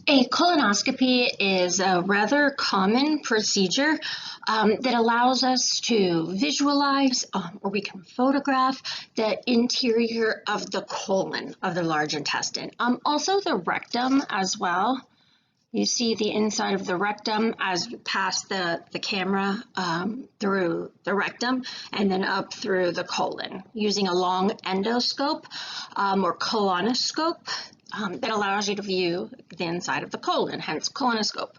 A colonoscopy is a rather common procedure that allows us to visualize or we can photograph the interior of the colon of the large intestine. Also the rectum as well. You see the inside of the rectum as you pass the camera through the rectum and then up through the colon using a long endoscope or colonoscope that allows you to view the inside of the colon, hence colonoscope.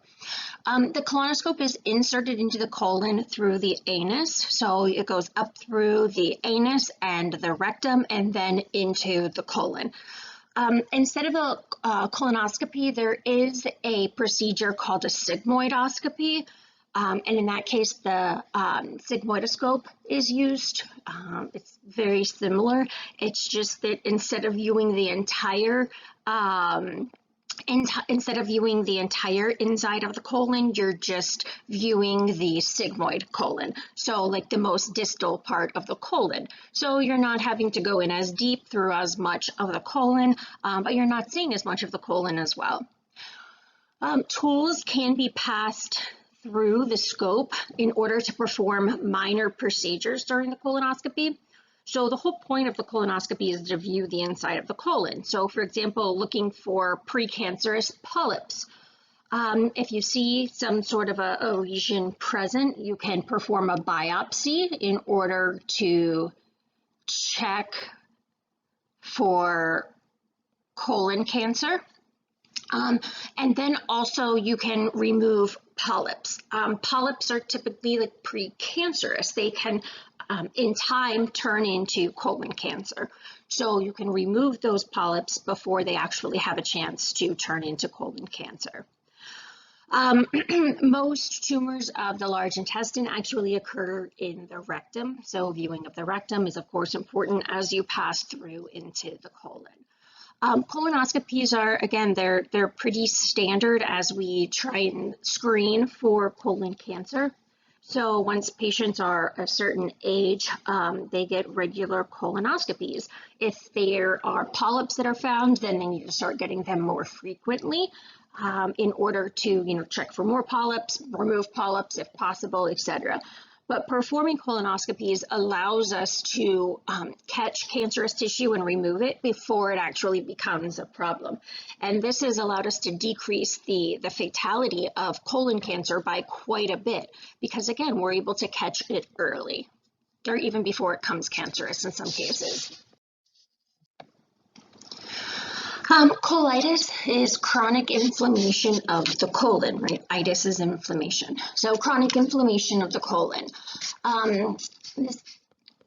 The colonoscope is inserted into the colon through the anus, so it goes up through the anus and the rectum and then into the colon. Instead of a colonoscopy, there is a procedure called a sigmoidoscopy, and in that case, the sigmoidoscope is used. It's very similar. It's just that instead of viewing the entire inside of the colon, you're just viewing the sigmoid colon, so like the most distal part of the colon. So you're not having to go in as deep through as much of the colon, but you're not seeing as much of the colon as well. Tools can be passed through the scope in order to perform minor procedures during the colonoscopy. So the whole point of the colonoscopy is to view the inside of the colon. So for example, looking for precancerous polyps. If you see some sort of a lesion present, you can perform a biopsy in order to check for colon cancer. And then also you can remove polyps. Polyps are typically like precancerous. They can in time turn into colon cancer. So you can remove those polyps before they actually have a chance to turn into colon cancer. Most tumors of the large intestine actually occur in the rectum. So viewing of the rectum is of course important as you pass through into the colon. Colonoscopies are, again, they're pretty standard as we try and screen for colon cancer. So once patients are a certain age, they get regular colonoscopies. If there are polyps that are found, then they need to start getting them more frequently in order to, check for more polyps, remove polyps if possible, etc. But performing colonoscopies allows us to catch cancerous tissue and remove it before it actually becomes a problem. And this has allowed us to decrease the fatality of colon cancer by quite a bit because, again, we're able to catch it early or even before it becomes cancerous in some cases. Colitis is chronic inflammation of the colon, right? Itis is inflammation. So chronic inflammation of the colon. This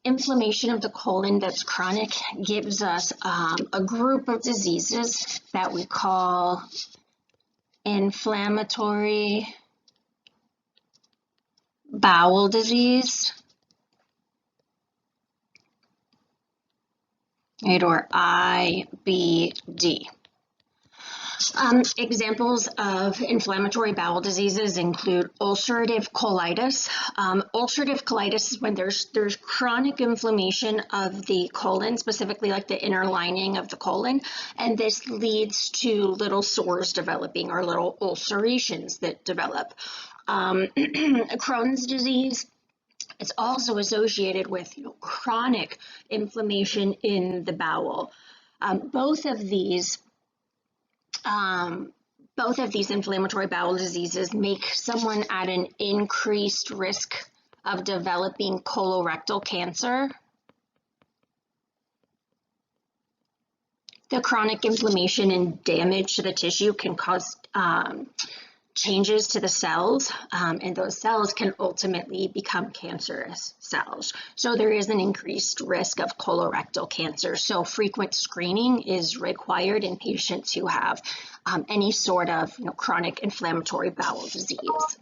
inflammation of the colon that's chronic gives us a group of diseases that we call inflammatory bowel disease, right, or IBD. Examples of inflammatory bowel diseases include ulcerative colitis. Ulcerative colitis is when there's chronic inflammation of the colon, specifically like the inner lining of the colon, and this leads to little sores developing or little ulcerations that develop. Crohn's disease is also associated with chronic inflammation in the bowel. Both of these inflammatory bowel diseases make someone at an increased risk of developing colorectal cancer. The chronic inflammation and damage to the tissue can cause changes to the cells, and those cells can ultimately become cancerous cells. So there is an increased risk of colorectal cancer. So frequent screening is required in patients who have any sort of chronic inflammatory bowel disease.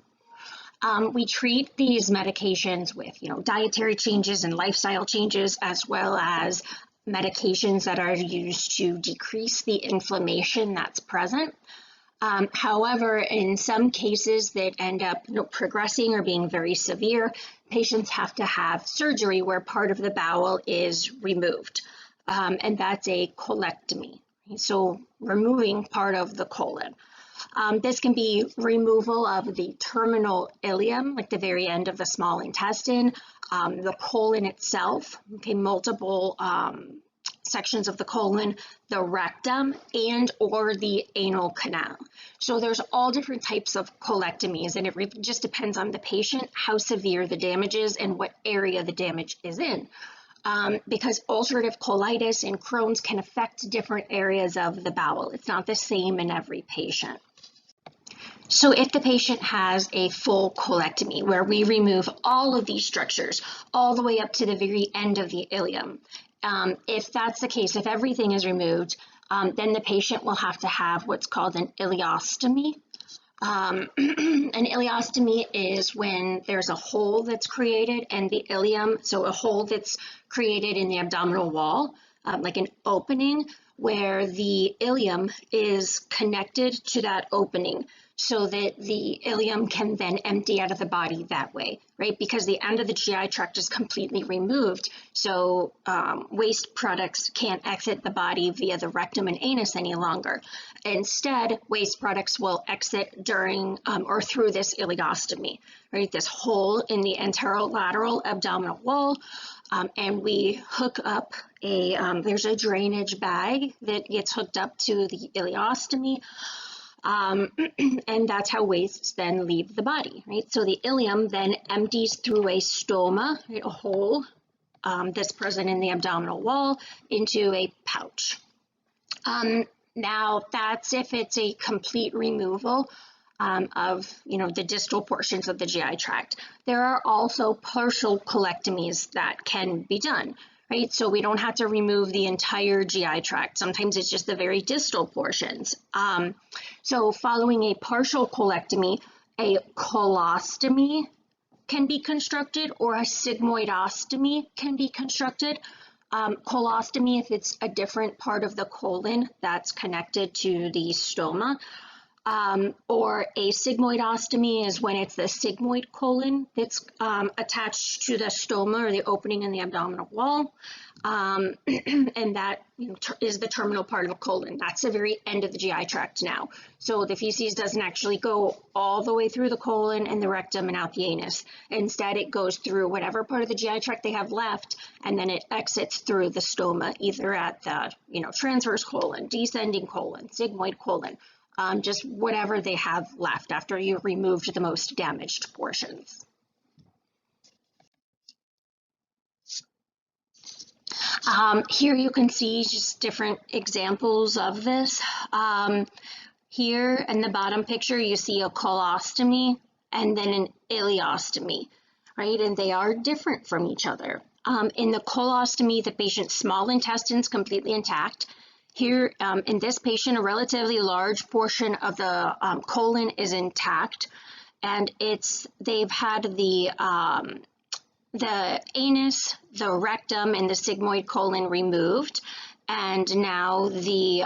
We treat these medications with dietary changes and lifestyle changes, as well as medications that are used to decrease the inflammation that's present. However, in some cases that end up progressing or being very severe, patients have to have surgery where part of the bowel is removed, and that's a colectomy. So removing part of the colon. This can be removal of the terminal ileum, like the very end of the small intestine, the colon itself, okay, multiple sections of the colon, the rectum, and or the anal canal. So there's all different types of colectomies, and it really just depends on the patient, how severe the damage is, and what area the damage is in. Because ulcerative colitis and Crohn's can affect different areas of the bowel. It's not the same in every patient. So if the patient has a full colectomy where we remove all of these structures all the way up to the very end of the ileum, if that's the case, if everything is removed, then the patient will have to have what's called an ileostomy. An ileostomy is when there's a hole that's created in the ileum, so a hole that's created in the abdominal wall, like an opening where the ileum is connected to that opening so that the ileum can then empty out of the body that way, right? Because the end of the GI tract is completely removed, so waste products can't exit the body via the rectum and anus any longer. Instead, waste products will exit during or through this ileostomy, right? This hole in the anterolateral abdominal wall, and we hook up there's a drainage bag that gets hooked up to the ileostomy. And that's how wastes then leave the body, right? So the ileum then empties through a stoma, right, a hole that's present in the abdominal wall, into a pouch. Now that's if it's a complete removal of the distal portions of the GI tract. There are also partial colectomies that can be done. Right? So we don't have to remove the entire GI tract. Sometimes it's just the very distal portions. So following a partial colectomy, a colostomy can be constructed or a sigmoidostomy can be constructed. Colostomy, if it's a different part of the colon that's connected to the stoma. Or a sigmoidostomy is when it's the sigmoid colon that's attached to the stoma or the opening in the abdominal wall, and that is the terminal part of the colon. That's the very end of the GI tract now. So the feces doesn't actually go all the way through the colon and the rectum and out the anus. Instead, it goes through whatever part of the GI tract they have left, and then it exits through the stoma, either at the transverse colon, descending colon, sigmoid colon. Just whatever they have left after you removed the most damaged portions. Here you can see just different examples of this. Here in the bottom picture, you see a colostomy and then an ileostomy, right? And they are different from each other. In the colostomy, the patient's small intestine's completely intact. Here, in this patient, a relatively large portion of the colon is intact, and they've had the anus, the rectum, and the sigmoid colon removed, and now the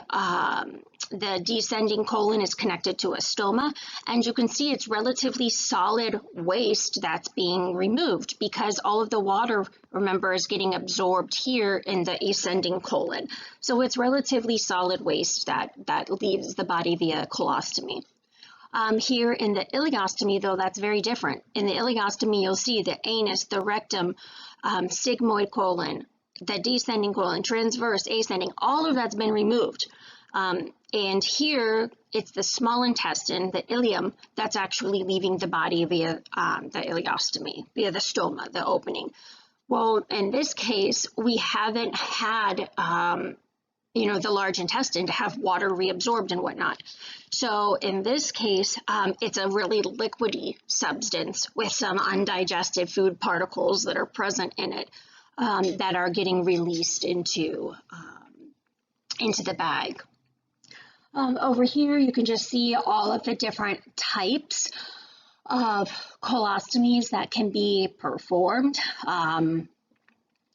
descending colon is connected to a stoma, and you can see it's relatively solid waste that's being removed because all of the water, remember, is getting absorbed here in the ascending colon. So it's relatively solid waste that leaves the body via colostomy. Here in the ileostomy, though, that's very different. In the ileostomy, you'll see the anus, the rectum, sigmoid colon, the descending colon, transverse, ascending, all of that's been removed. And here, it's the small intestine, the ileum, that's actually leaving the body via the ileostomy, via the stoma, the opening. Well, in this case, we haven't had, the large intestine to have water reabsorbed and whatnot. So in this case, it's a really liquidy substance with some undigested food particles that are present in it that are getting released into the bag. Over here, you can just see all of the different types of colostomies that can be performed.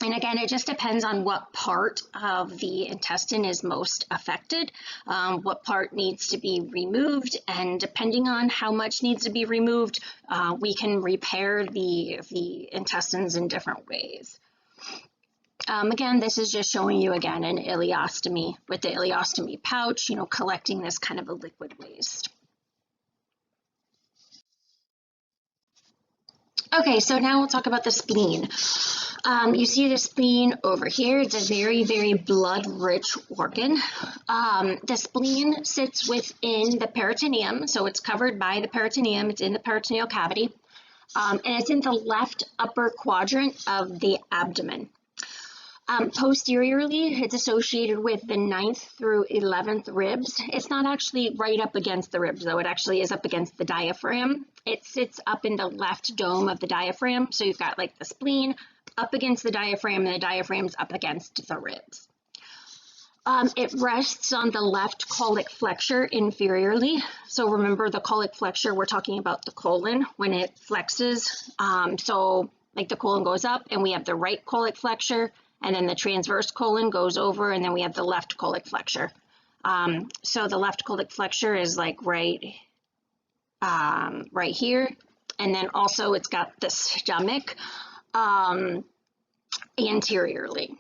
And again, it just depends on what part of the intestine is most affected, what part needs to be removed, and depending on how much needs to be removed, we can repair the intestines in different ways. Again, this is just showing you again an ileostomy with the ileostomy pouch, collecting this kind of a liquid waste. Okay, so now we'll talk about the spleen. You see the spleen over here. It's a very, very blood-rich organ. The spleen sits within the peritoneum, so it's covered by the peritoneum. It's in the peritoneal cavity, and it's in the left upper quadrant of the abdomen. Posteriorly, it's associated with the 9th through 11th ribs. It's not actually right up against the ribs, though. It actually is up against the diaphragm. It sits up in the left dome of the diaphragm. So you've got like the spleen up against the diaphragm, and the diaphragm's up against the ribs. It rests on the left colic flexure inferiorly. So remember the colic flexure, we're talking about the colon when it flexes. So like the colon goes up, and we have the right colic flexure, and then the transverse colon goes over, and then we have the left colic flexure. So the left colic flexure is like right here, and then also it's got the stomach anteriorly.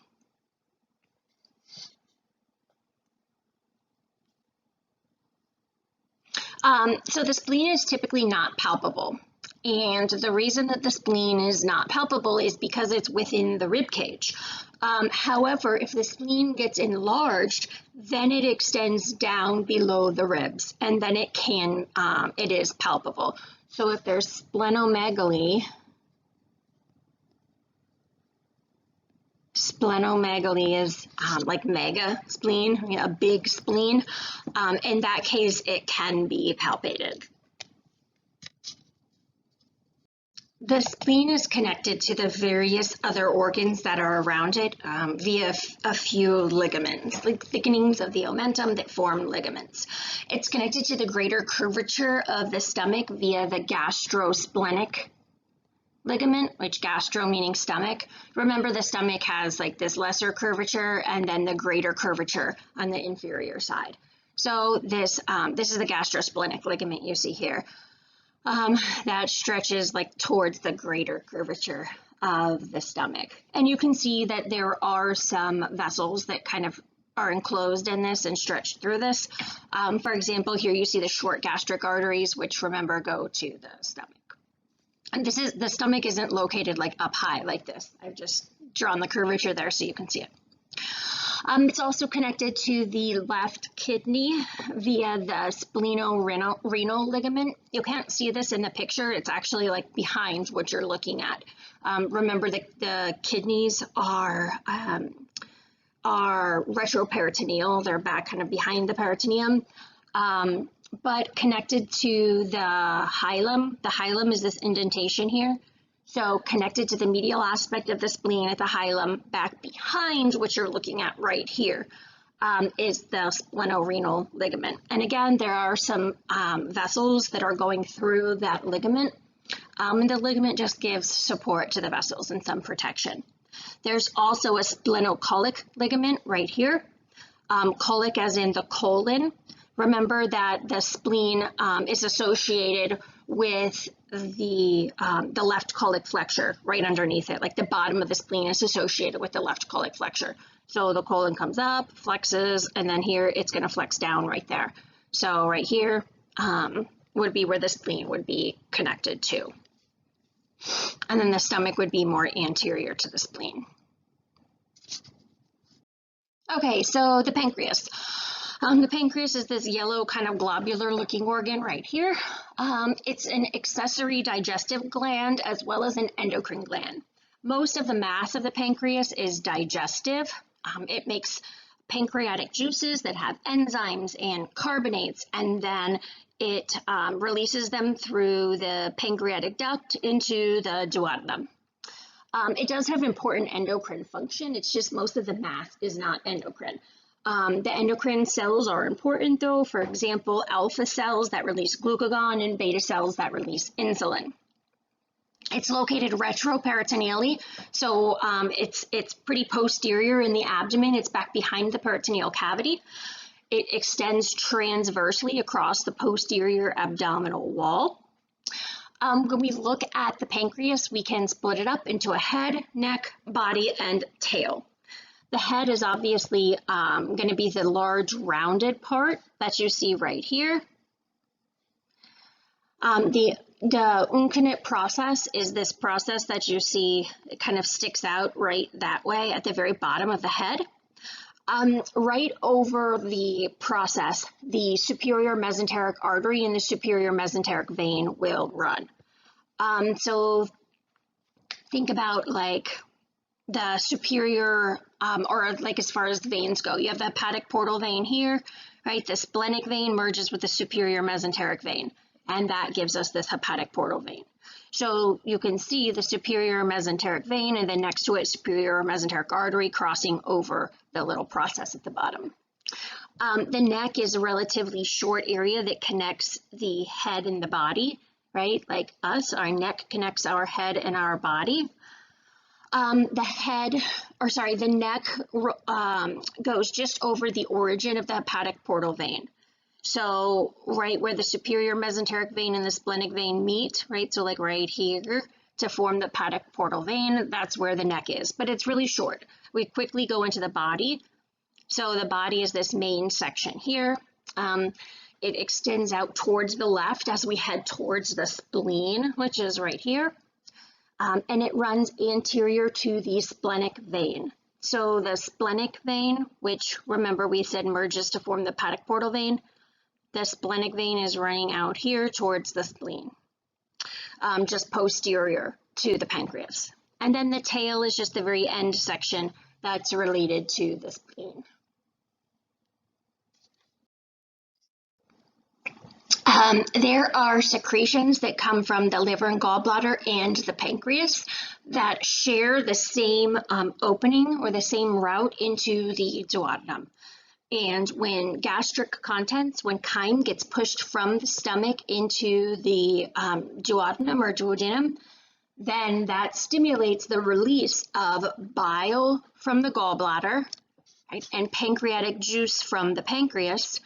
So the spleen is typically not palpable. And the reason that the spleen is not palpable is because it's within the rib cage. However, if the spleen gets enlarged, then it extends down below the ribs, and then it is palpable. So if there's splenomegaly is like mega spleen, a big spleen. In that case, it can be palpated. The spleen is connected to the various other organs that are around it via a few ligaments, like thickenings of the omentum that form ligaments. It's connected to the greater curvature of the stomach via the gastrosplenic ligament, which gastro meaning stomach. Remember, the stomach has like this lesser curvature and then the greater curvature on the inferior side. So this is the gastrosplenic ligament you see here. That stretches like towards the greater curvature of the stomach. And you can see that there are some vessels that kind of are enclosed in this and stretch through this. For example, here you see the short gastric arteries, which remember go to the stomach. And the stomach isn't located like up high like this. I've just drawn the curvature there so you can see it. It's also connected to the left kidney via the splenorenal ligament. You can't see this in the picture. It's actually like behind what you're looking at. Remember the kidneys are retroperitoneal. They're back kind of behind the peritoneum, but connected to the hilum. The hilum is this indentation here. So connected to the medial aspect of the spleen at the hilum, back behind what you're looking at right here, is the splenorenal ligament. And again, there are some vessels that are going through that ligament, and the ligament just gives support to the vessels and some protection. There's also a splenocolic ligament right here, colic as in the colon. Remember that the spleen is associated with the left colic flexure right underneath it, like the bottom of the spleen is associated with the left colic flexure. So the colon comes up, flexes, and then here it's going to flex down right there. So right here would be where the spleen would be connected to. And then the stomach would be more anterior to the spleen. Okay, so the pancreas. The pancreas is this yellow kind of globular looking organ right here. It's an accessory digestive gland as well as an endocrine gland. Most of the mass of the pancreas is digestive. It makes pancreatic juices that have enzymes and carbonates, and then it releases them through the pancreatic duct into the duodenum. It does have important endocrine function. It's just most of the mass is not endocrine. The endocrine cells are important though, for example, alpha cells that release glucagon and beta cells that release insulin. It's located retroperitoneally, so it's pretty posterior in the abdomen. It's back behind the peritoneal cavity. It extends transversely across the posterior abdominal wall. When we look at the pancreas, we can split it up into a head, neck, body, and tail. The head is obviously going to be the large rounded part that you see right here. The uncinate process is this process that you see, it kind of sticks out right that way at the very bottom of the head. Right over the process, the superior mesenteric artery and the superior mesenteric vein will run. So think about like the superior, or like as far as the veins go, you have the hepatic portal vein here, right? The splenic vein merges with the superior mesenteric vein, and that gives us this hepatic portal vein. So you can see the superior mesenteric vein, and then next to it, superior mesenteric artery crossing over the little process at the bottom. The neck is a relatively short area that connects the head and the body, right? Like us, our neck connects our head and our body. The neck goes just over the origin of the hepatic portal vein. So right where the superior mesenteric vein and the splenic vein meet, right? So like right here to form the hepatic portal vein, that's where the neck is, but it's really short. We quickly go into the body. So the body is this main section here. It extends out towards the left as we head towards the spleen, which is right here. And it runs anterior to the splenic vein. So the splenic vein, which remember we said merges to form the hepatic portal vein, the splenic vein is running out here towards the spleen, just posterior to the pancreas. And then the tail is just the very end section that's related to the spleen. There are secretions that come from the liver and gallbladder and the pancreas that share the same opening or the same route into the duodenum. And when gastric contents, when chyme gets pushed from the stomach into the duodenum or duodenum, then that stimulates the release of bile from the gallbladder, right, and pancreatic juice from the pancreas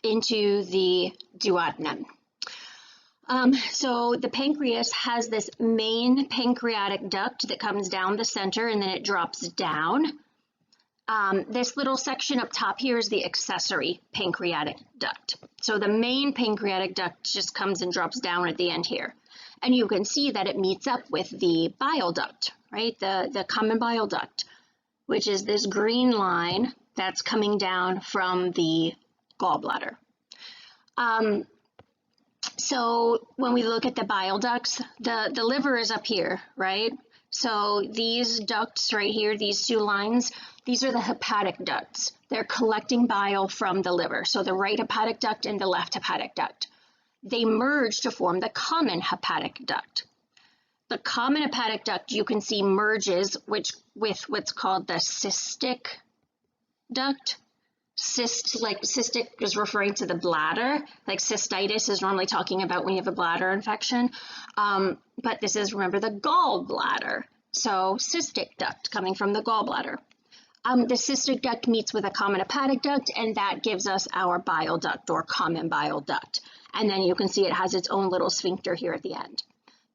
into the duodenum. So the pancreas has this main pancreatic duct that comes down the center and then it drops down. This little section up top here is the accessory pancreatic duct. So the main pancreatic duct just comes and drops down at the end here. And you can see that it meets up with the bile duct, right? The common bile duct, which is this green line that's coming down from the gallbladder. So when we look at the bile ducts, the liver is up here, right? So these ducts right here, these two lines, these are the hepatic ducts. They're collecting bile from the liver. So the right hepatic duct and the left hepatic duct. They merge to form the common hepatic duct. The common hepatic duct you can see merges with what's called the cystic duct. Cystic is referring to the bladder, like cystitis is normally talking about when you have a bladder infection, but this is, remember, the gallbladder, so cystic duct coming from the gallbladder. The cystic duct meets with a common hepatic duct, and that gives us our bile duct or common bile duct, and then you can see it has its own little sphincter here at the end.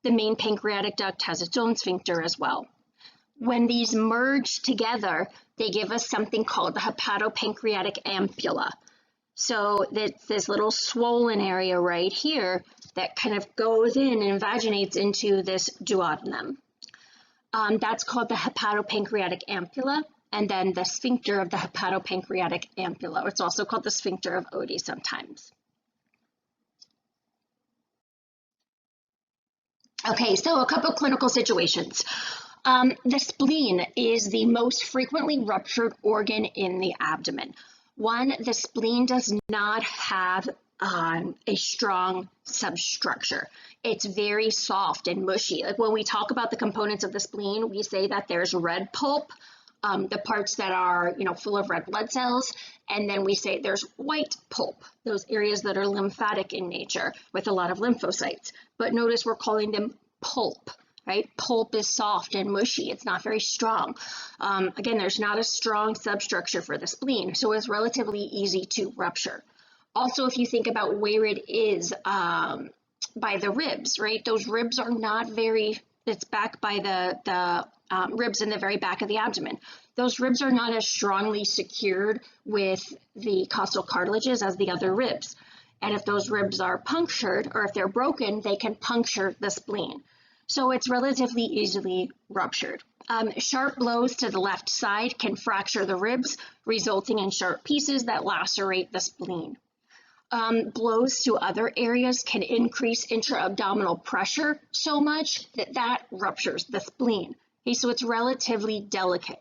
The main pancreatic duct has its own sphincter as well. When these merge together, they give us something called the hepatopancreatic ampulla. So that's this little swollen area right here that kind of goes in and invaginates into this duodenum. That's called the hepatopancreatic ampulla, and then the sphincter of the hepatopancreatic ampulla. It's also called the sphincter of Oddi sometimes. Okay, so a couple clinical situations. The spleen is the most frequently ruptured organ in the abdomen. One, the spleen does not have a strong substructure. It's very soft and mushy. Like when we talk about the components of the spleen, we say that there's red pulp, the parts that are, full of red blood cells, and then we say there's white pulp, those areas that are lymphatic in nature with a lot of lymphocytes. But notice we're calling them pulp. Right? Pulp is soft and mushy. It's not very strong. Again, there's not a strong substructure for the spleen, so it's relatively easy to rupture. Also, if you think about where it is by the ribs, right? Those ribs are not very, it's back by the ribs in the very back of the abdomen. Those ribs are not as strongly secured with the costal cartilages as the other ribs. And if those ribs are punctured or if they're broken, they can puncture the spleen. So it's relatively easily ruptured. Sharp blows to the left side can fracture the ribs, resulting in sharp pieces that lacerate the spleen. Blows to other areas can increase intra-abdominal pressure so much that that ruptures the spleen. Okay, so it's relatively delicate.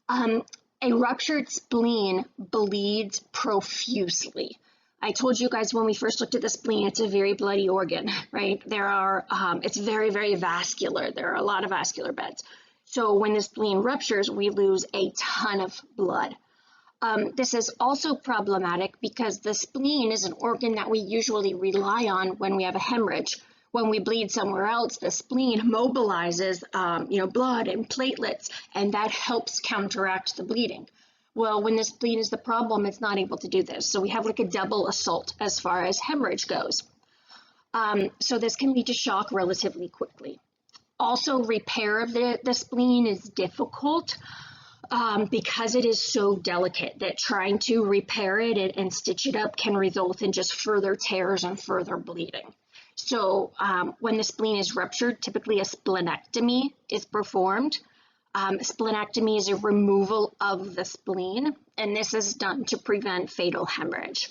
A ruptured spleen bleeds profusely. I told you guys when we first looked at the spleen, it's a very bloody organ, right? It's very, very vascular. There are a lot of vascular beds. So when the spleen ruptures, we lose a ton of blood. This is also problematic because the spleen is an organ that we usually rely on when we have a hemorrhage. When we bleed somewhere else, the spleen mobilizes, blood and platelets, and that helps counteract the bleeding. Well, when the spleen is the problem, it's not able to do this. So we have like a double assault as far as hemorrhage goes. So this can lead to shock relatively quickly. Also, repair of the spleen is difficult because it is so delicate that trying to repair it and stitch it up can result in just further tears and further bleeding. So when the spleen is ruptured, typically a splenectomy is performed. Splenectomy is a removal of the spleen, and this is done to prevent fatal hemorrhage.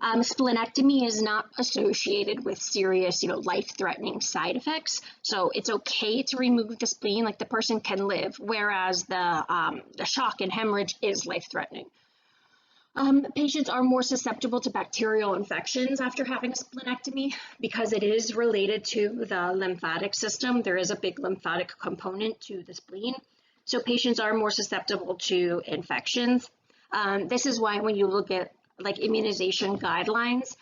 Splenectomy is not associated with serious, life-threatening side effects. So it's okay to remove the spleen, like the person can live, whereas the shock and hemorrhage is life-threatening. Patients are more susceptible to bacterial infections after having a splenectomy because it is related to the lymphatic system. There is a big lymphatic component to the spleen. So patients are more susceptible to infections. This is why when you look at like immunization guidelines,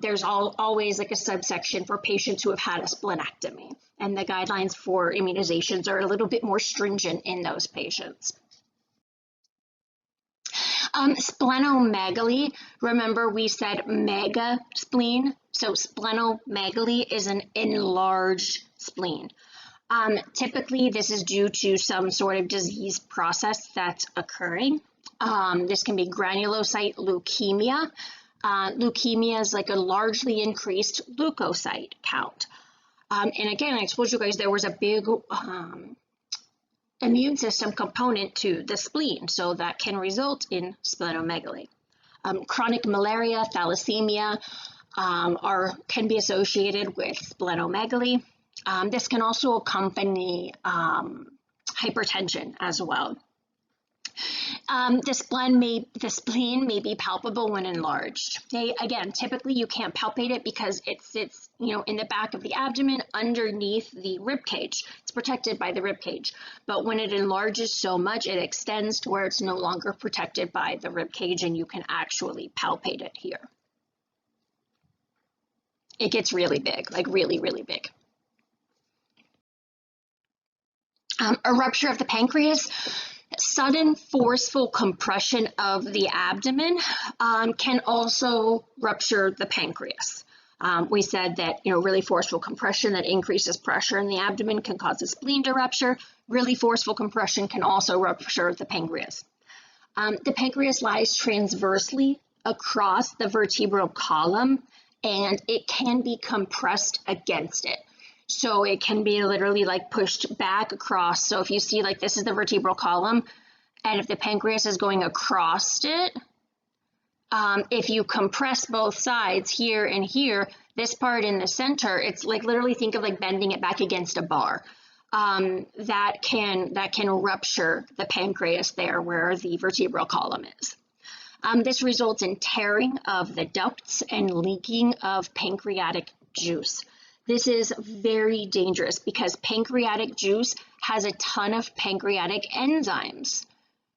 there's always like a subsection for patients who have had a splenectomy. And the guidelines for immunizations are a little bit more stringent in those patients. Splenomegaly, remember we said mega spleen, so splenomegaly is an enlarged spleen. Typically, this is due to some sort of disease process that's occurring. This can be granulocyte leukemia. Leukemia is like a largely increased leukocyte count. And again, I told you guys there was a big immune system component to the spleen, so that can result in splenomegaly. Chronic malaria, thalassemia can be associated with splenomegaly. This can also accompany hypertension as well. The spleen may be palpable when enlarged. Okay? Again, typically you can't palpate it because it sits, in the back of the abdomen underneath the rib cage. It's protected by the rib cage. But when it enlarges so much, it extends to where it's no longer protected by the rib cage, and you can actually palpate it here. It gets really big, like really, really big. A rupture of the pancreas. Sudden forceful compression of the abdomen can also rupture the pancreas. We said that really forceful compression that increases pressure in the abdomen can cause the spleen to rupture. Really forceful compression can also rupture the pancreas. The pancreas lies transversely across the vertebral column, and it can be compressed against it. So it can be literally like pushed back across. So if you see like this is the vertebral column, and if the pancreas is going across it, if you compress both sides here and here, this part in the center, it's like literally think of like bending it back against a bar. That can rupture the pancreas there where the vertebral column is. This results in tearing of the ducts and leaking of pancreatic juice. This is very dangerous because pancreatic juice has a ton of pancreatic enzymes,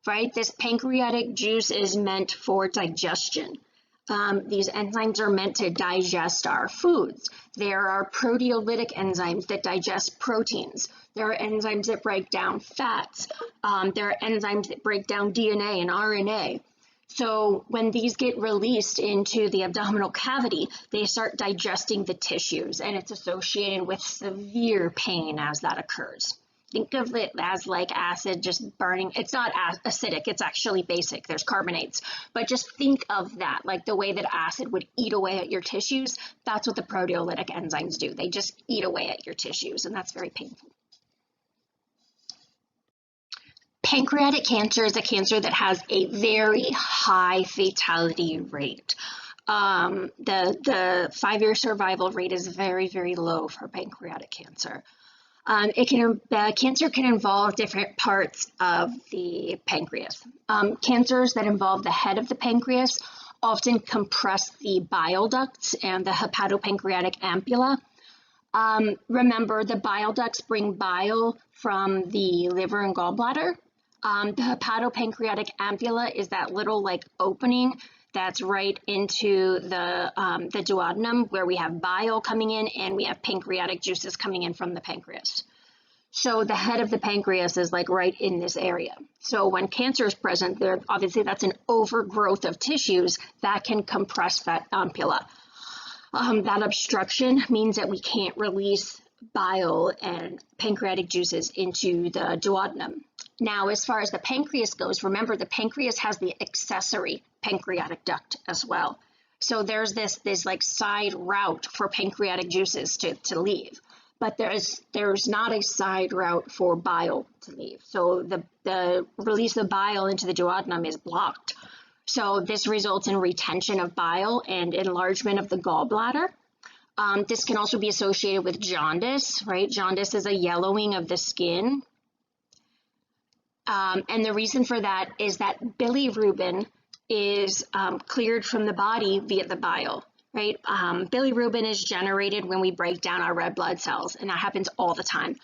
right? This pancreatic juice is meant for digestion. These enzymes are meant to digest our foods. There are proteolytic enzymes that digest proteins. There are enzymes that break down fats. There are enzymes that break down DNA and RNA. So when these get released into the abdominal cavity, they start digesting the tissues, and it's associated with severe pain as that occurs. think of it as like acid just burning. It's not acidic, it's actually basic. There's carbonates. But just think of that, like the way that acid would eat away at your tissues. That's what the proteolytic enzymes do. They just eat away at your tissues, and that's very painful. Pancreatic cancer is a cancer that has a very high fatality rate. The 5-year survival rate is very, very low for pancreatic cancer. Cancer can involve different parts of the pancreas. Cancers that involve the head of the pancreas often compress the bile ducts and the hepatopancreatic ampulla. Remember, the bile ducts bring bile from the liver and gallbladder. The hepatopancreatic ampulla is that little like opening that's right into the duodenum, where we have bile coming in and we have pancreatic juices coming in from the pancreas. So the head of the pancreas is like right in this area. So when cancer is present, there obviously that's an overgrowth of tissues that can compress that ampulla. That obstruction means that we can't release bile and pancreatic juices into the duodenum. Now, as far as the pancreas goes, remember the pancreas has the accessory pancreatic duct as well. So there's this like side route for pancreatic juices to leave, but there's not a side route for bile to leave. So the release of bile into the duodenum is blocked. So this results in retention of bile and enlargement of the gallbladder. This can also be associated with jaundice, right? Jaundice is a yellowing of the skin. And the reason for that is that bilirubin is cleared from the body via the bile, right? Bilirubin is generated when we break down our red blood cells, and that happens all the time.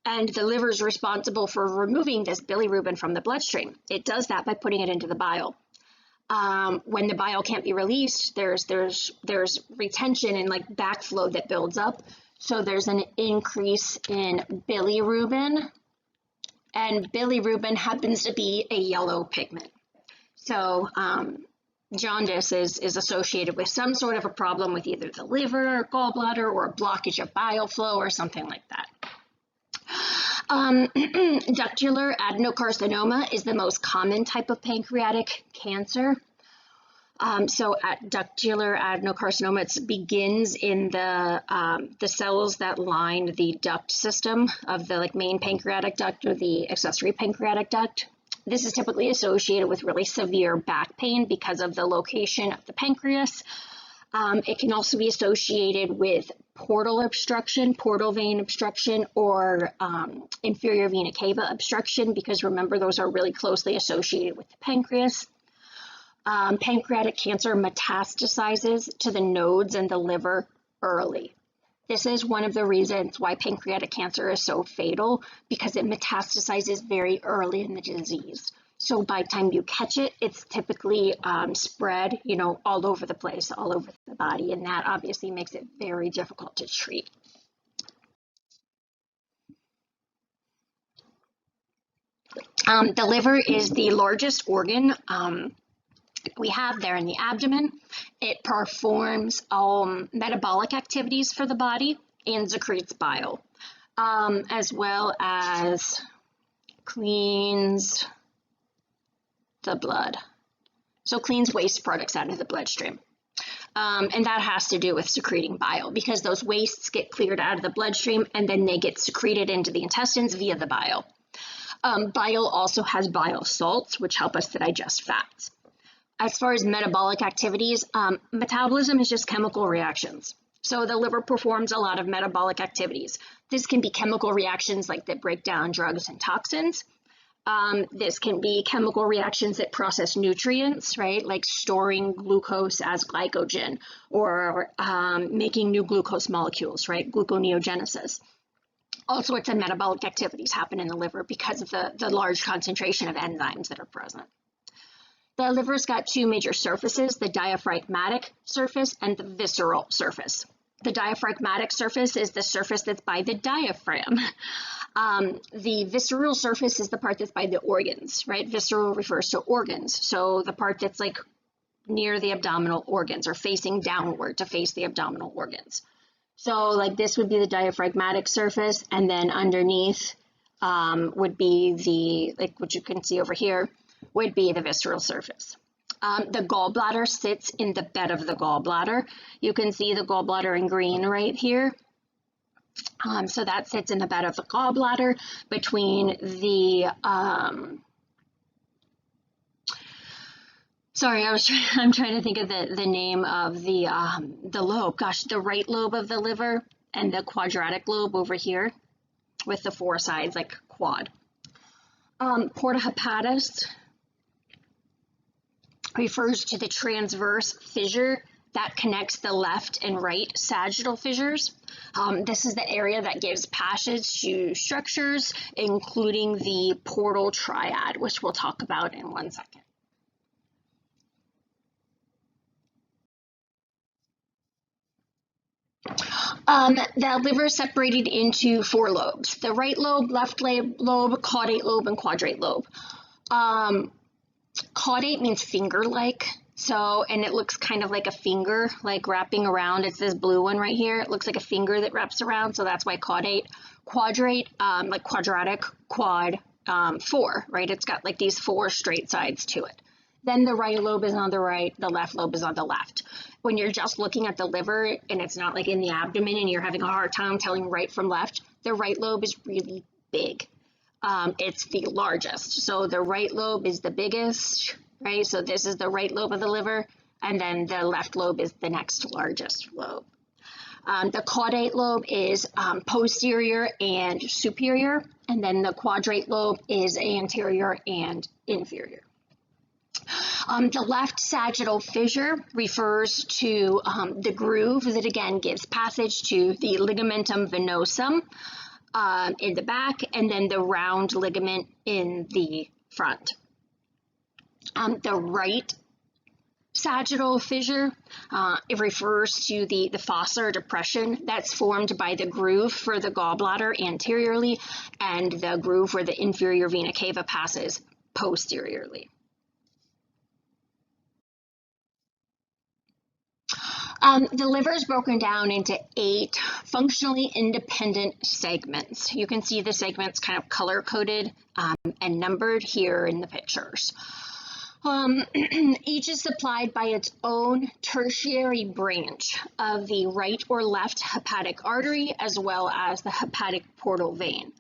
And the liver is responsible for removing this bilirubin from the bloodstream. It does that by putting it into the bile. When the bile can't be released, there's retention and like backflow that builds up. So there's an increase in bilirubin. And bilirubin happens to be a yellow pigment. So jaundice is associated with some sort of a problem with either the liver, or gallbladder, or a blockage of bile flow or something like that. Ductular adenocarcinoma is the most common type of pancreatic cancer. Ductular adenocarcinoma, it begins in the cells that line the duct system of the main pancreatic duct or the accessory pancreatic duct. This is typically associated with really severe back pain because of the location of the pancreas. It can also be associated with portal obstruction, portal vein obstruction, or inferior vena cava obstruction, because remember, those are really closely associated with the pancreas. Pancreatic cancer metastasizes to the nodes in the liver early. This is one of the reasons why pancreatic cancer is so fatal, because it metastasizes very early in the disease. So by the time you catch it, it's typically spread, all over the place, all over the body, and that obviously makes it very difficult to treat. The liver is the largest organ we have there in the abdomen. It performs metabolic activities for the body and secretes bile, as well as cleans the blood. So cleans waste products out of the bloodstream. And that has to do with secreting bile, because those wastes get cleared out of the bloodstream and then they get secreted into the intestines via the bile. Bile also has bile salts, which help us to digest fats. As far as metabolic activities, metabolism is just chemical reactions. So the liver performs a lot of metabolic activities. This can be chemical reactions that break down drugs and toxins. This can be chemical reactions that process nutrients, right? Like storing glucose as glycogen, or making new glucose molecules, right? Gluconeogenesis. All sorts of metabolic activities happen in the liver because of the large concentration of enzymes that are present. The liver's got two major surfaces, the diaphragmatic surface and the visceral surface. The diaphragmatic surface is the surface that's by the diaphragm. The visceral surface is the part that's by the organs, right? Visceral refers to organs. So the part that's near the abdominal organs or facing downward to face the abdominal organs. So this would be the diaphragmatic surface, and then underneath would be like what you can see over here, would be the visceral surface. The gallbladder sits in the bed of the gallbladder. You can see the gallbladder in green right here. So that sits in the bed of the gallbladder between the, I'm trying to think of the name of the lobe. Gosh, the right lobe of the liver and the quadratic lobe over here with the four sides like quad. Porta hepatis refers to the transverse fissure that connects the left and right sagittal fissures. This is the area that gives passage to structures, including the portal triad, which we'll talk about in 1 second. The liver is separated into 4 lobes: the right lobe, left lobe, caudate lobe, and quadrate lobe. Caudate means finger-like, and it looks kind of like a finger, like wrapping around. It's this blue one right here. It looks like a finger that wraps around, so that's why caudate. Quadrate, like quadratic, quad, 4, right? It's got like these 4 straight sides to it. Then the right lobe is on the right, the left lobe is on the left. When you're just looking at the liver and it's not like in the abdomen and you're having a hard time telling right from left, the right lobe is really big. It's the largest. So the right lobe is the biggest, right? So this is the right lobe of the liver, and then the left lobe is the next largest lobe. The caudate lobe is posterior and superior, and then the quadrate lobe is anterior and inferior. The left sagittal fissure refers to the groove that again gives passage to the ligamentum venosum in the back, and then the round ligament in the front. The right sagittal fissure, it refers to the fossa depression that's formed by the groove for the gallbladder anteriorly and the groove where the inferior vena cava passes posteriorly. The liver is broken down into 8 functionally independent segments. You can see the segments kind of color-coded and numbered here in the pictures. Each is supplied by its own tertiary branch of the right or left hepatic artery, as well as the hepatic portal vein.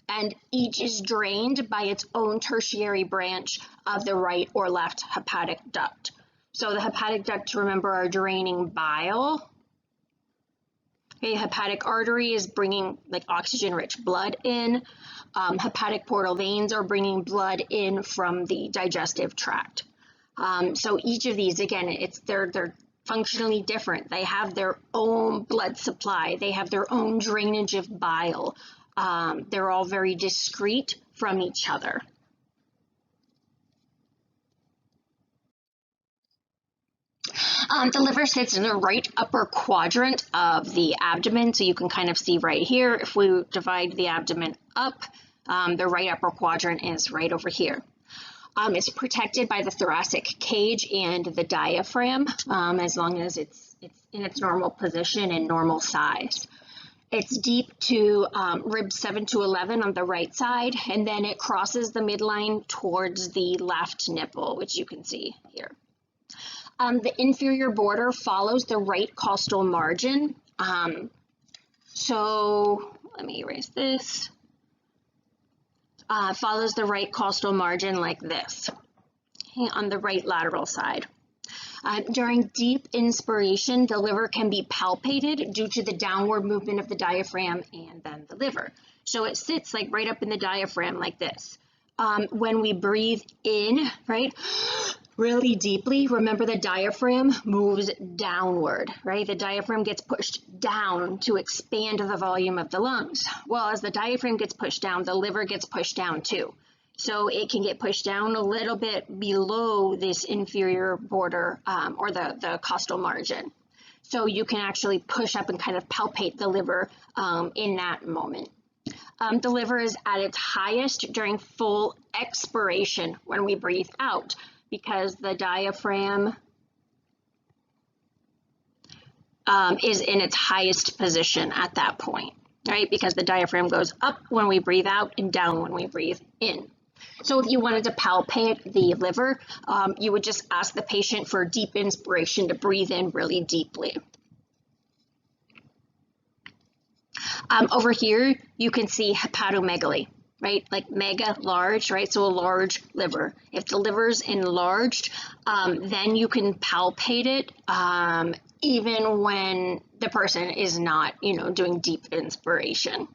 And each is drained by its own tertiary branch of the right or left hepatic duct. So the hepatic ducts, remember, are draining bile. Okay, hepatic artery is bringing like oxygen-rich blood in. Hepatic portal veins are bringing blood in from the digestive tract. So each of these, again, they're functionally different. They have their own blood supply. They have their own drainage of bile. They're all very discrete from each other. The liver sits in the right upper quadrant of the abdomen, so you can kind of see right here, if we divide the abdomen up, the right upper quadrant is right over here. It's protected by the thoracic cage and the diaphragm, as long as it's in its normal position and normal size. It's deep to ribs 7 to 11 on the right side, and then it crosses the midline towards the left nipple, which you can see here. The inferior border follows the right costal margin. So let me erase this. Follows the right costal margin like this, okay, on the right lateral side. During deep inspiration, the liver can be palpated due to the downward movement of the diaphragm and then the liver. So it sits like right up in the diaphragm like this. When we breathe in, right, really deeply, remember the diaphragm moves downward, right? The diaphragm gets pushed down to expand the volume of the lungs. Well, as the diaphragm gets pushed down, the liver gets pushed down too. So it can get pushed down a little bit below this inferior border or the costal margin. So you can actually push up and kind of palpate the liver in that moment. The liver is at its highest during full expiration when we breathe out, because the diaphragm is in its highest position at that point. right? Because the diaphragm goes up when we breathe out and down when we breathe in. So if you wanted to palpate the liver, you would just ask the patient for deep inspiration to breathe in really deeply. Over here, you can see hepatomegaly, right? Like mega, large, right? So a large liver. If the liver's enlarged, then you can palpate it even when the person is not, doing deep inspiration.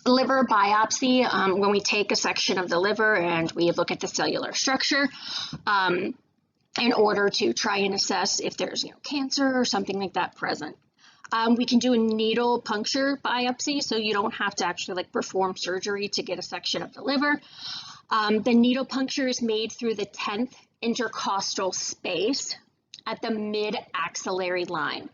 Liver biopsy, when we take a section of the liver and we look at the cellular structure, in order to try and assess if there's cancer or something like that present. We can do a needle puncture biopsy, so you don't have to actually perform surgery to get a section of the liver. The needle puncture is made through the 10th intercostal space at the mid-axillary line.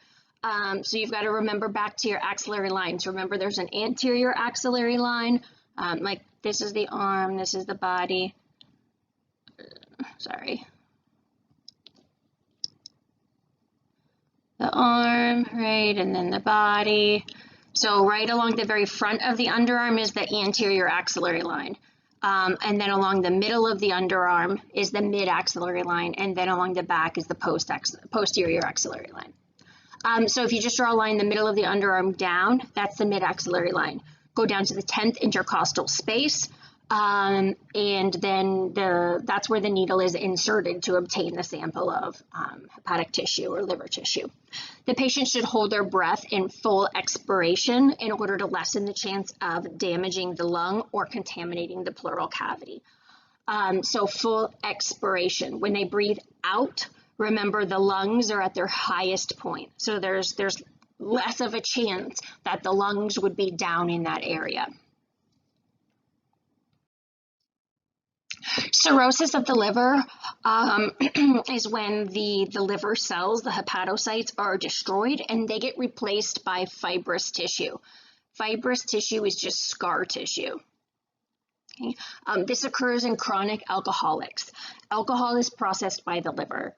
So you've got to remember back to your axillary lines. Remember, there's an anterior axillary line, like this is the arm, this is the body. Sorry. The arm, right, and then the body. So right along the very front of the underarm is the anterior axillary line. And then along the middle of the underarm is the mid-axillary line, and then along the back is the posterior axillary line. So if you just draw a line in the middle of the underarm down, that's the mid-axillary line. Go down to the 10th intercostal space, and then that's where the needle is inserted to obtain the sample of hepatic tissue or liver tissue. The patient should hold their breath in full expiration in order to lessen the chance of damaging the lung or contaminating the pleural cavity. So full expiration. When they breathe out, remember the lungs are at their highest point. So there's less of a chance that the lungs would be down in that area. Cirrhosis of the liver is when the liver cells, the hepatocytes, are destroyed and they get replaced by fibrous tissue. Fibrous tissue is just scar tissue. Okay. This occurs in chronic alcoholics. Alcohol is processed by the liver.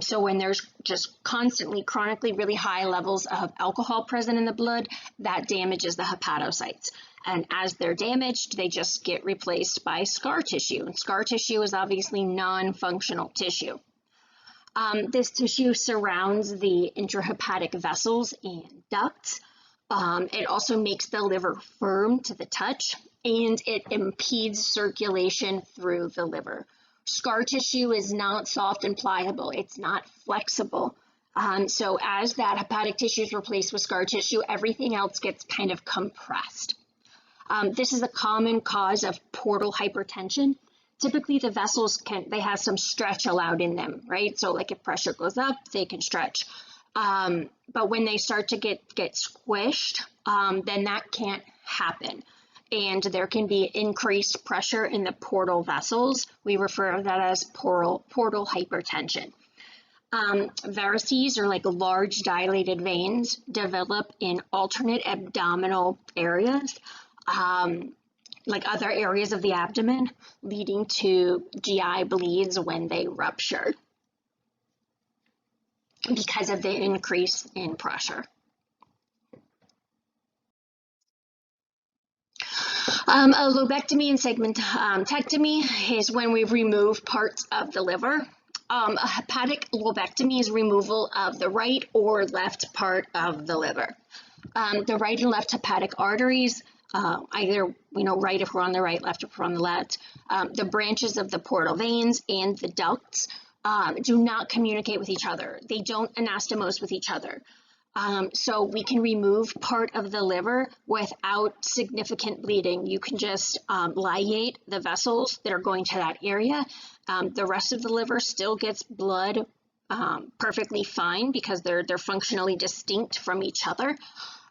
So when there's just constantly, chronically really high levels of alcohol present in the blood, that damages the hepatocytes. And as they're damaged, they just get replaced by scar tissue. And scar tissue is obviously non-functional tissue. This tissue surrounds the intrahepatic vessels and ducts. It also makes the liver firm to the touch, and it impedes circulation through the liver. Scar tissue is not soft and pliable. It's not flexible. So as that hepatic tissue is replaced with scar tissue, everything else gets kind of compressed. This is a common cause of portal hypertension. Typically the vessels they have some stretch allowed in them, right? So like if pressure goes up, they can stretch. But when they start to get squished, then that can't happen. And there can be increased pressure in the portal vessels. We refer to that as portal hypertension. Varices, or like large dilated veins, develop in alternate abdominal areas, like other areas of the abdomen, leading to GI bleeds when they rupture because of the increase in pressure. A lobectomy and segmentectomy is when we remove parts of the liver. A hepatic lobectomy is removal of the right or left part of the liver. The right and left hepatic arteries, either right if we're on the right, left if we're on the left, the branches of the portal veins and the ducts do not communicate with each other. They don't anastomose with each other. So we can remove part of the liver without significant bleeding. You can just ligate the vessels that are going to that area. The rest of the liver still gets blood perfectly fine because they're functionally distinct from each other.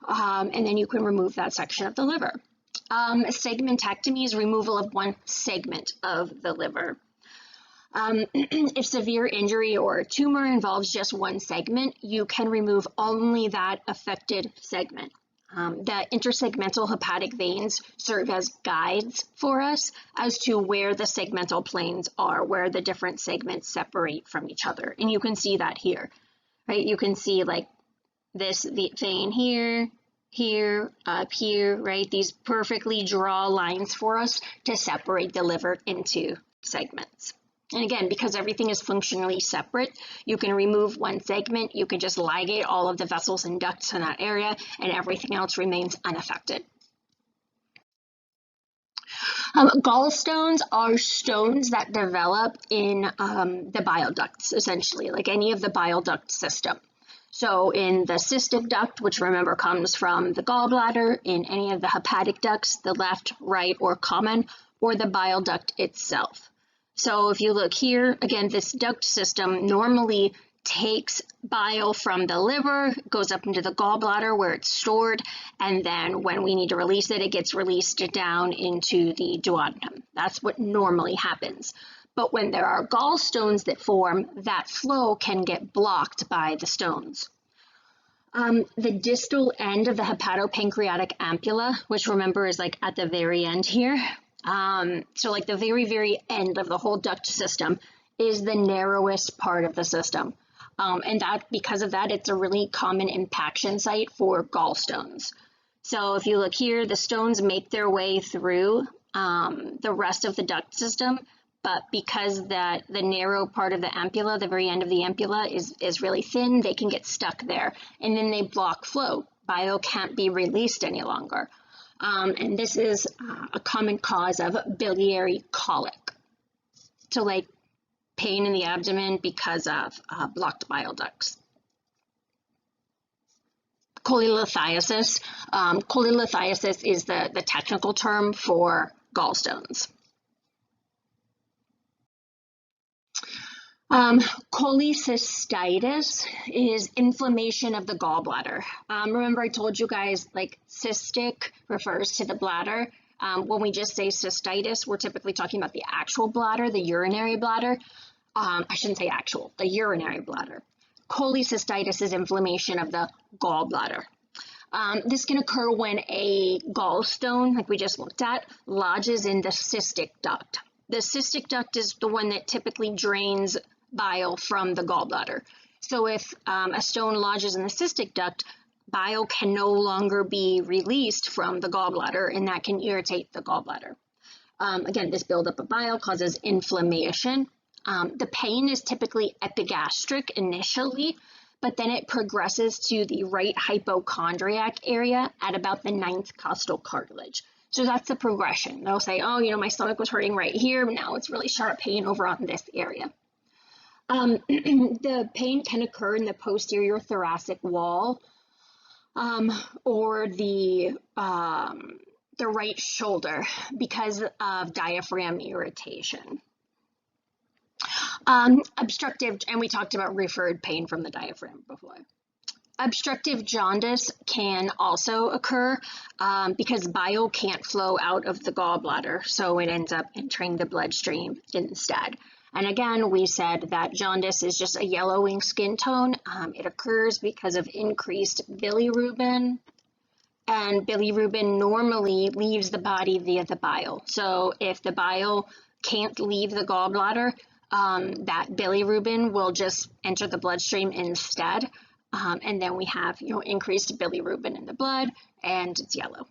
And then you can remove that section of the liver. Segmentectomy is removal of one segment of the liver. If severe injury or a tumor involves just one segment, you can remove only that affected segment. The intersegmental hepatic veins serve as guides for us as to where the segmental planes are, where the different segments separate from each other. And you can see that here, right? You can see like the vein here, here, up here, right? These perfectly draw lines for us to separate the liver into segments. And again, because everything is functionally separate, you can remove one segment, you can just ligate all of the vessels and ducts in that area, and everything else remains unaffected. Gallstones are stones that develop in the bile ducts, essentially, like any of the bile duct system. So in the cystic duct, which remember comes from the gallbladder, in any of the hepatic ducts, the left, right, or common, or the bile duct itself. So if you look here, again, this duct system normally takes bile from the liver, goes up into the gallbladder where it's stored, and then when we need to release it, it gets released down into the duodenum. That's what normally happens. But when there are gallstones that form, that flow can get blocked by the stones. The distal end of the hepatopancreatic ampulla, which remember is like at the very end here, so like the very, very end of the whole duct system is the narrowest part of the system. And that because of that, it's a really common impaction site for gallstones. So if you look here, the stones make their way through the rest of the duct system, but because the narrow part of the ampulla, the very end of the ampulla is really thin, they can get stuck there, and then they block flow. Bile can't be released any longer. And this is a common cause of biliary colic. So like pain in the abdomen because of blocked bile ducts. Cholelithiasis. Cholelithiasis is the technical term for gallstones. Cholecystitis is inflammation of the gallbladder. Remember I told you guys like cystic refers to the bladder. When we just say cystitis, we're typically talking about the actual bladder, the urinary bladder. I shouldn't say actual, the urinary bladder. Cholecystitis is inflammation of the gallbladder. This can occur when a gallstone, like we just looked at, lodges in the cystic duct. The cystic duct is the one that typically drains bile from the gallbladder. So if a stone lodges in the cystic duct, bile can no longer be released from the gallbladder, and that can irritate the gallbladder. Again, this buildup of bile causes inflammation. The pain is typically epigastric initially, but then it progresses to the right hypochondriac area at about the 9th costal cartilage. So that's the progression. They'll say, oh, you know, my stomach was hurting right here, but now it's really sharp pain over on this area. The pain can occur in the posterior thoracic wall or the right shoulder because of diaphragm irritation. Obstructive, and we talked about referred pain from the diaphragm before. Obstructive jaundice can also occur because bile can't flow out of the gallbladder, so it ends up entering the bloodstream instead. And again, we said that jaundice is just a yellowing skin tone. It occurs because of increased bilirubin, and bilirubin normally leaves the body via the bile. So if the bile can't leave the gallbladder, that bilirubin will just enter the bloodstream instead. And then we have, increased bilirubin in the blood, and it's yellow.